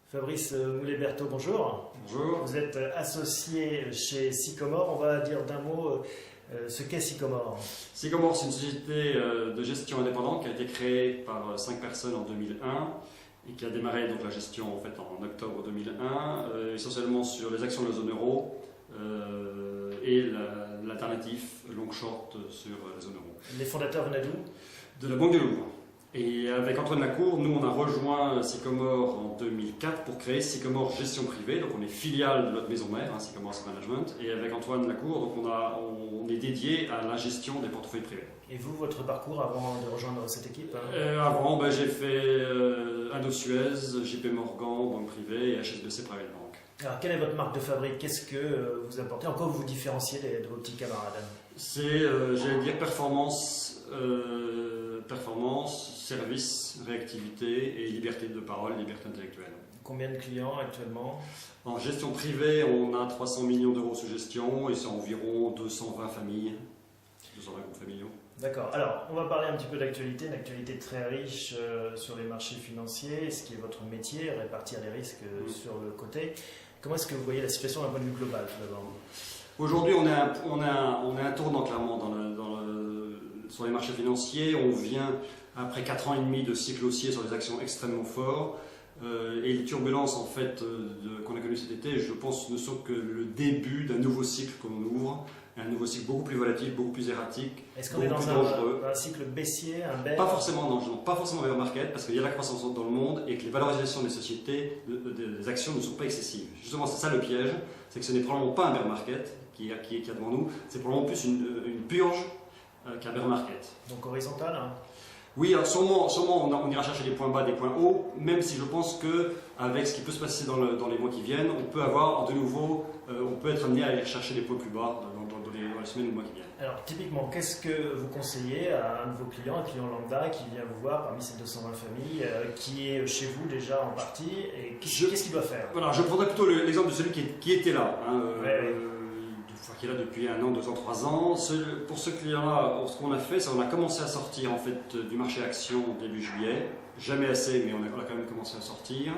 Fabrice Moulet-Berthaud, bonjour. Bonjour. Vous êtes associé chez Sycomore. On va dire d'un mot ce qu'est Sycomore. Sycomore, c'est une société de gestion indépendante qui a été créée par 5 personnes en 2001 et qui a démarré donc la gestion en fait en octobre 2001, essentiellement sur les actions de la zone euro et l'alternatif long-short sur la zone euro. Les fondateurs venaient d'où? De la Banque de Louvre. Et avec Antoine Lacour, nous on a rejoint Sycomore en 2004 pour créer Sycomore Gestion Privée, donc on est filiale de notre maison mère, Sycomore Asset Management, et avec Antoine Lacour, donc on est dédié à la gestion des portefeuilles privés. Et vous, votre parcours avant de rejoindre cette équipe? Avant, j'ai fait Indosuez, JP Morgan, Banque Privée et HSBC Private Bank. Alors, quelle est votre marque de fabrique? Qu'est-ce que vous apportez? En quoi vous vous différenciez de vos petits camarades? C'est, j'allais dire, performance, service, réactivité et liberté de parole, liberté intellectuelle. Combien de clients actuellement? En gestion privée, on a 300 millions d'euros sous gestion et c'est environ 220 familles, 220 groupes familiaux. D'accord. Alors, on va parler un petit peu d'actualité, une actualité très riche sur les marchés financiers, ce qui est votre métier, répartir les risques sur le côté. Comment est-ce que vous voyez la situation d'un point de vue global, tout d'abord? Aujourd'hui, on est un tournant clairement sur les marchés financiers. On vient, après 4 ans et demi de cycle haussier sur des actions extrêmement forts, et les turbulences en fait, qu'on a connues cet été, je pense, ne sont que le début d'un nouveau cycle qu'on ouvre, un nouveau cycle beaucoup plus volatile, beaucoup plus erratique. Est-ce qu'on est dans un cycle baissier, un bear? Pas forcément, non, pas forcément bear market, parce qu'il y a la croissance dans le monde et que les valorisations des sociétés, des actions ne sont pas excessives. Justement, c'est ça le piège, c'est que ce n'est probablement pas un bear market qui est devant nous, c'est probablement plus une purge qu'un bear market. Donc horizontal, hein? Oui, alors sûrement on ira chercher des points bas, des points hauts, même si je pense qu'avec ce qui peut se passer dans les mois qui viennent, on peut avoir de nouveau, on peut être amené à aller chercher des points plus bas dans les semaines ou mois qui viennent. Alors typiquement, qu'est-ce que vous conseillez à un nouveau client, un client lambda qui vient vous voir parmi ces 220 familles, qui est chez vous déjà en partie, et qu'est-ce qu'il doit faire? Voilà, je prendrais plutôt l'exemple de celui qui était là. Qui est là depuis 1 an, 2 ans, 3 ans. Pour ce client-là, ce qu'on a fait, c'est qu'on a commencé à sortir en fait, du marché action début juillet. Jamais assez, mais on a quand même commencé à sortir.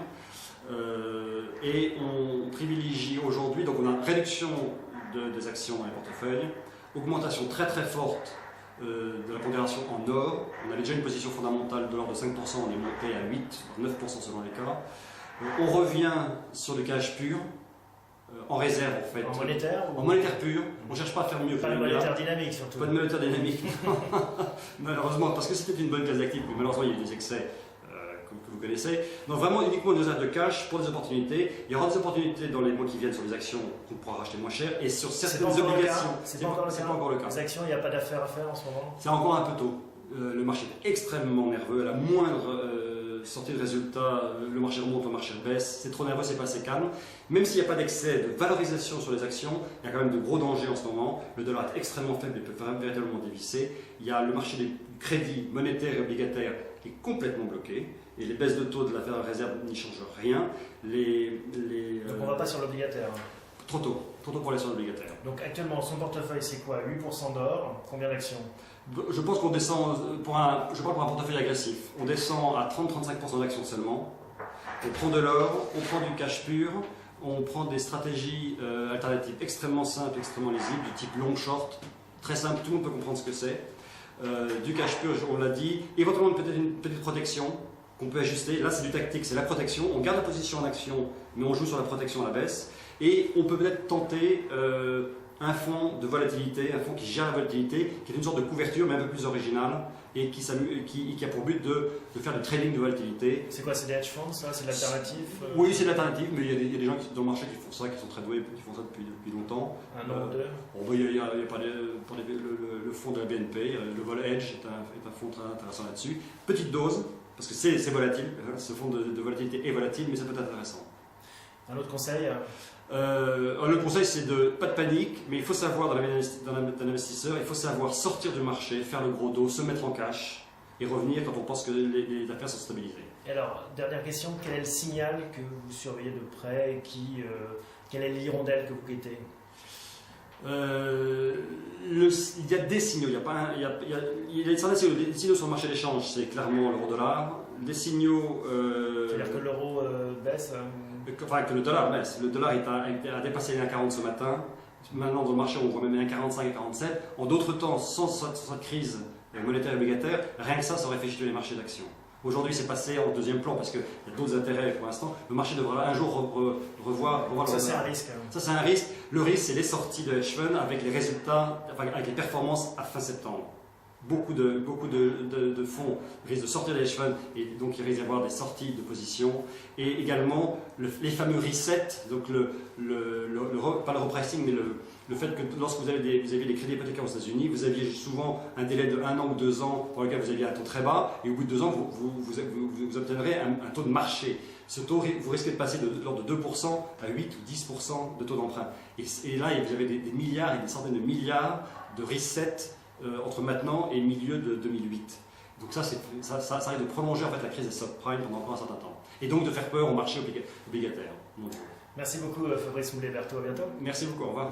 Et on privilégie aujourd'hui, donc on a réduction des actions dans les portefeuilles, augmentation très très forte de la pondération en or. On avait déjà une position fondamentale de l'ordre de 5%, on est monté à 8, 9% selon les cas. On revient sur le cash pur. En réserve en fait. En monétaire? En monétaire pur. On ne cherche pas à faire mieux. Pas de monétaire dynamique surtout. Pas de monétaire dynamique. Malheureusement, parce que c'était une bonne classe d'actifs, mais malheureusement il y a eu des excès que vous connaissez. Donc vraiment uniquement une réserve de cash pour des opportunités. Il y aura des opportunités dans les mois qui viennent sur les actions qu'on pourra racheter moins cher et sur certaines obligations. C'est pas encore le cas. Les actions, il n'y a pas d'affaires à faire en ce moment? C'est encore un peu tôt. Le marché est extrêmement nerveux. À la moindre sortie de résultats, le marché remonte, le marché baisse, c'est trop nerveux, c'est pas assez calme. Même s'il n'y a pas d'excès de valorisation sur les actions, il y a quand même de gros dangers en ce moment. Le dollar est extrêmement faible et peut véritablement dévisser. Il y a le marché du crédit monétaire et obligataire qui est complètement bloqué. Et les baisses de taux de la Fédérale Réserve n'y changent rien. Donc on ne va pas sur l'obligataire? Trop tôt pour aller sur l'obligataire. Donc actuellement, son portefeuille c'est quoi? 8% d'or, combien d'actions? Je pense qu'on descend, je parle pour un portefeuille agressif, on descend à 30-35% d'actions seulement. On prend de l'or, on prend du cash pur, on prend des stratégies alternatives extrêmement simples, extrêmement lisibles, du type long short, très simple, tout le monde peut comprendre ce que c'est. Du cash pur, on l'a dit, éventuellement peut-être une petite protection qu'on peut ajuster. Là c'est du tactique, c'est la protection, on garde la position en action, mais on joue sur la protection à la baisse. Et on peut peut-être tenter un fonds de volatilité, un fonds qui gère la volatilité, qui est une sorte de couverture, mais un peu plus originale, et qui a pour but de faire du trading de volatilité. C'est quoi? C'est des hedge funds, ça? C'est de l'alternative? Oui, c'est de l'alternative, mais il y a des gens dans le marché qui font ça, qui sont très doués, qui font ça depuis longtemps. Un nom ou deux? Il y a pour le fonds de la BNP, le Vol Edge est un fonds très intéressant là-dessus. Petite dose, parce que c'est volatile, ce fonds de volatilité est volatile, mais ça peut être intéressant. Un autre conseil? Le conseil, c'est pas de panique, mais il faut savoir, dans un investisseur, il faut savoir sortir du marché, faire le gros dos, se mettre en cash et revenir quand on pense que les affaires sont stabilisées. Et alors, dernière question, quel est le signal que vous surveillez de près? Quelle est l'hirondelle que vous guettez? Il y a des signaux, il y a des signaux sur le marché d'échange, c'est clairement l'euro-dollar. des signaux. C'est-à-dire que l'euro baisse Enfin, que le dollar baisse. Le dollar a dépassé les 1,40 ce matin. Maintenant, dans le marché, on voit même 1,45 et 1,47. En d'autres temps, sans cette crise monétaire et obligataire, rien que ça aurait fait chuter les marchés d'actions. Aujourd'hui, c'est passé en deuxième plan parce qu'il y a d'autres intérêts pour l'instant. Le marché devra un jour revoir. Ça, c'est un risque. Ça, c'est un risque. Le risque, c'est les sorties de hedge funds avec les résultats, enfin, avec les performances à fin septembre. Beaucoup de fonds risquent de sortir des hedge funds et donc il risque d'y avoir des sorties de position. Et également, les fameux resets, donc pas le repricing, mais le fait que lorsque vous aviez des crédits hypothécaires aux États-Unis, vous aviez souvent un délai de 1 an ou 2 ans pour lequel vous aviez un taux très bas, et au bout de 2 ans, vous obtiendrez un taux de marché. Ce taux, vous risquez de passer de l'ordre de 2% à 8 ou 10% de taux d'emprunt. Et là, vous avez des milliards et des centaines de milliards de resets entre maintenant et milieu de 2008. Donc ça risque de prolonger en fait, la crise des subprimes pendant un certain temps. Et donc de faire peur au marché obligataire. Merci beaucoup Fabrice Moulet-Berthaud, à bientôt. Merci beaucoup, au revoir.